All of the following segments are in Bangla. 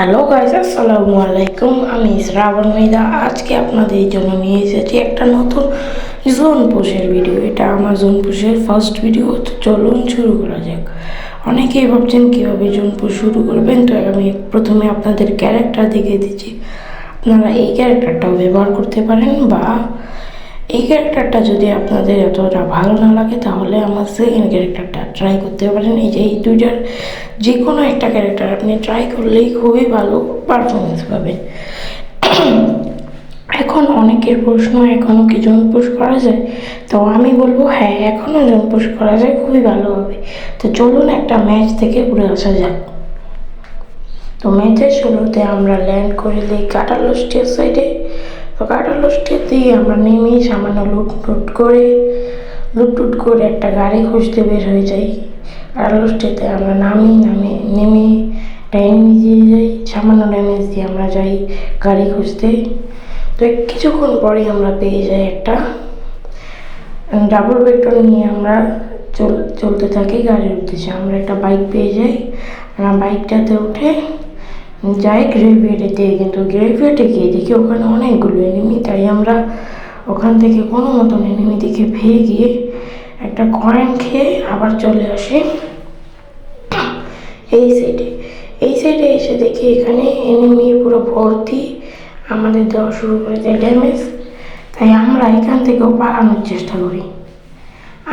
হ্যালো গাইস, আসসালামু আলাইকুম। আমি শ্রাবণ মৃধা। আজকে আপনাদের জন্য নিয়ে এসেছি একটা নতুন জোন পুশের ভিডিও। এটা আমার জোন পুশের ফার্স্ট ভিডিও। তো চলুন শুরু করা যাক। অনেকেই ভাবছেন কীভাবে জোন পুশ শুরু করবেন, তো আমি প্রথমে আপনাদের ক্যারেক্টার দেখিয়ে দিচ্ছি। আপনারা এই ক্যারেক্টারটাও ব্যবহার করতে পারেন, বা এই ক্যারেক্টারটা যদি আপনাদের এতটা ভালো না লাগে তাহলে আমার সেকেন্ড ক্যারেক্টারটা ট্রাই করতে পারেন। এই দুইটার যে কোনো একটা ক্যারেক্টার আপনি ট্রাই করলেই খুবই ভালো পারফরমেন্স পাবেন। এখন অনেকের প্রশ্ন, এখনও কি জোন পুশ করা যায়? তো আমি বলবো হ্যাঁ, এখনও জোন পুশ করা যায়, খুবই ভালো হবে। তো চলুন একটা ম্যাচ থেকে ঘুরে আসা যাক। তো ম্যাচের শুরুতে আমরা ল্যান্ড করে দিই কাটালোস্টিয়ার সাইডে। তো কাটালোস্টিয়ার দিয়ে আমরা নেমেই সামান্য লুটটুট করে একটা গাড়ি খুঁজতে বের হয়ে যাই। কাটালোস্টিয়াতে আমরা নেমে এনিমি দিয়ে যাই, সামান্য ড্যামেজ দিয়ে আমরা যাই গাড়ি খুঁজতে। তো কিছুক্ষণ পরে আমরা পেয়ে যাই একটা ডাবল ভেক্টর নিয়ে আমরা চলতে থাকি গাড়ির উদ্দেশ্যে। আমরা একটা বাইক পেয়ে যাই, আমরা বাইকটাতে উঠে যাই গ্রেভিয়ার্ডে দিয়ে। কিন্তু গ্রেভিয়ার্ডে গিয়ে দেখি ওখানে অনেকগুলো এনিমি, তাই আমরা ওখান থেকে কোনো মতন এনিমি দিকে গিয়ে একটা কয়েন খেয়ে আবার চলে আসি এই সাইডে এসে দেখি এখানে এনিমি পুরো ভর্তি, আমাদের দেওয়া শুরু করে দেয় ড্যামেজ। তাই আমরা এখান থেকেও পালানোর চেষ্টা করি,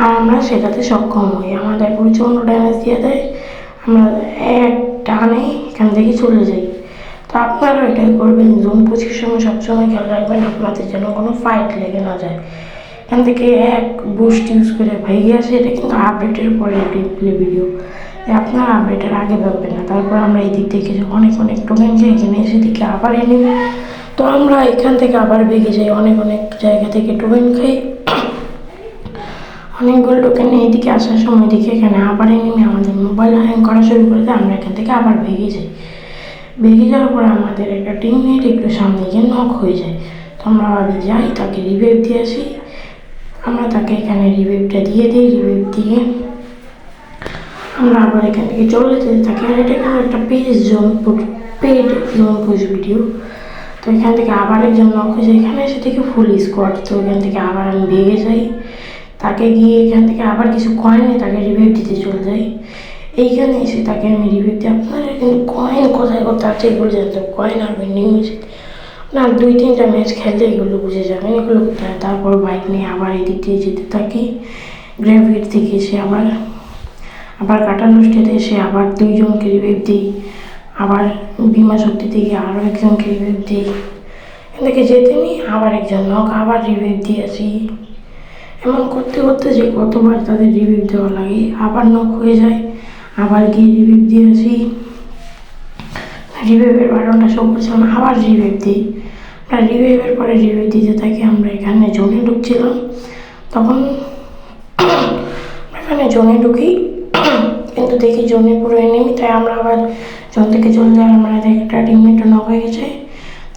আর আমরা সেটাতে সক্ষম হই। আমাদের প্রচণ্ড ড্যামেজ দিয়ে দেয়, আমরা এক টানে এখান থেকে চলে যাই। তো আপনারা এটাই করবেন, জোন পুশের সময় সবসময় খেয়াল রাখবেন আপনাদের যেন কোনো ফাইট লেগে না যায়। এখান থেকে এক বুস্ট ইউজ করে ভেঙে আসে। এটা কিন্তু আপডেটের পরে প্লে ভিডিও, আপনারা আপডেটের আগে ভাববেন না। তারপর আমরা এই দিক থেকে অনেক টোকেন যাই, এখানে এসে দিকে আবার এনিমি। তো আমরা এখান থেকে আবার ভেঙে যাই, অনেক জায়গা থেকে টোকেন খাই, অনেকগুলো টোকেন। এইদিকে আসার সময় দেখি এখানে আবার এনিমি আমাদের মোবাইল হ্যাং করা শুরু করে দেয়। আমরা এখান থেকে আবার ভেঙে যাওয়ার পরে আমাদের একটা টিমমেট একটু সামনে গিয়ে নক হয়ে যায়। তো আমরা যাই তাকে রিভাইভ দিয়ে আসি। আমরা তাকে এখানে রিভাইভটা দিয়ে দিই। রিভাইভ দিয়ে আমরা আবার এখান থেকে চলে যেতে থাকি। আর এটা কিন্তু একটা পেড জোন পুশ ভিডিও। তো এখান থেকে আবার একজন নক হয়ে যায়, এখানে এসে থেকে ফুল স্কোয়াড। তো এখান থেকে আবার আমি ভেঙে যাই, তাকে গিয়ে এখান থেকে আবার কিছু কয়েনে তাকে রিভাইভ দিতে চলে যাই। এইখানে এসে তাকে আমি রিভিউ দিই। আপনারা কিন্তু কয়েন কোথায় আছে এগুলো জানতে, কয়েন আর ভেন্ডিং মেশিন না, 2-3টা ম্যাচ খেললে এগুলো বুঝে যাবেন এগুলো কোথায়। তারপর বাইক নিয়ে আবার এদিক দিয়ে যেতে থাকি। গ্রেভিয়ার্ড থেকে এসে আবার কাটানোস্টেতে এসে আবার 2জনকে রিভিউ দিই। আবার বিমা শক্তি থেকে আরও একজনকে রিভিউ দিই। এখান থেকে যেতে নিই আবার একজন নক, আবার রিভিউ দিয়ে আসি। এমন করতে যে কতবার তাদের রিভিউ দেওয়া লাগে, আবার নক হয়ে যায়, আবার গিয়ে রিভিউ দিয়ে আসি। রিভাইভের বাটনটা শো করছিলাম, আবার রিভাইভ দিই। আমরা রিভাইভের পরে রিভিউ দিতে থাকি। আমরা এখানে জোনে ঢুকছিলাম, তখন এখানে জোনে ঢুকি, কিন্তু দেখি জোনে পুরো এনিমি। তাই আমরা আবার জোন থেকে চলে যাই। আমরা একটা টিমমেট নক হয়ে গেছে,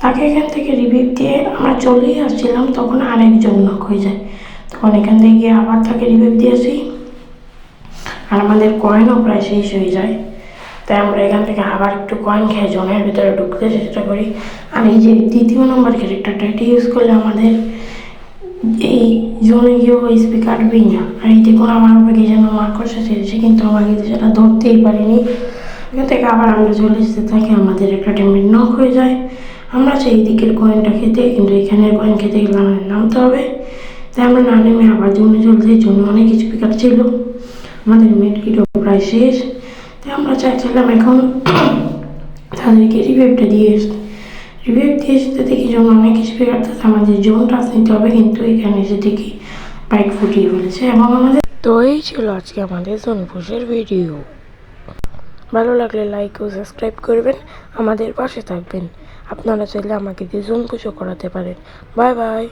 তাকে এখান থেকে রিভিউ দিয়ে আমরা চলেই আসছিলাম, তখন আরেকজন নক হয়ে যায়। তখন এখান থেকে গিয়ে আবার তাকে রিভিউ দিয়ে আসি, আর আমাদের কয়েনও প্রায় শেষ হয়ে যায়। তাই আমরা এখান থেকে আবার একটু কয়েন খেয়ে জোনের ভিতরে ঢুকতে চেষ্টা করি। আর এই যে 3য় নম্বর ক্যারেক্টারটা, এটি ইউজ করলে আমাদের এই জোনে গিয়েও স্পি কাটবেই না। আর এই দেখুন আমার উপরে কি যেন মাকড়সা ছেড়েছে, কিন্তু আমাকে সেটা ধরতেই পারিনি। এখান থেকে আবার আমরা চলে যেতে থাকি, আমাদের একটা টিমমেট নক হয়ে যায়। আমরা চাই এই দিকের কয়েনটা খেতে, কিন্তু এখানের কয়েন খেতে গেলে আমাদের নামতে হবে। তাই আমরা না নেমে আবার জোনে চলে যাই। জোনে অনেক স্পি কাটছিল, আমাদের মেড কিটও প্রায় শেষ। তাই আমরা চাইছিলাম এখন তাদেরকে রিভাইভটা দিয়ে আসতে দেখি জোন অনেক স্পিড কাটতেছে, আমাদের জোন টাচ নিতে হবে। কিন্তু এখানে এসে দেখি বাইক ফুটিয়ে ফেলেছে এবং আমাদের। তো এই ছিল আজকে আমাদের জোন পুশের ভিডিও। ভালো লাগলে লাইক ও সাবস্ক্রাইব করবেন, আমাদের পাশে থাকবেন। আপনারা চাইলে আমাকে দিয়ে জোন পুশও করাতে পারেন। Bye bye.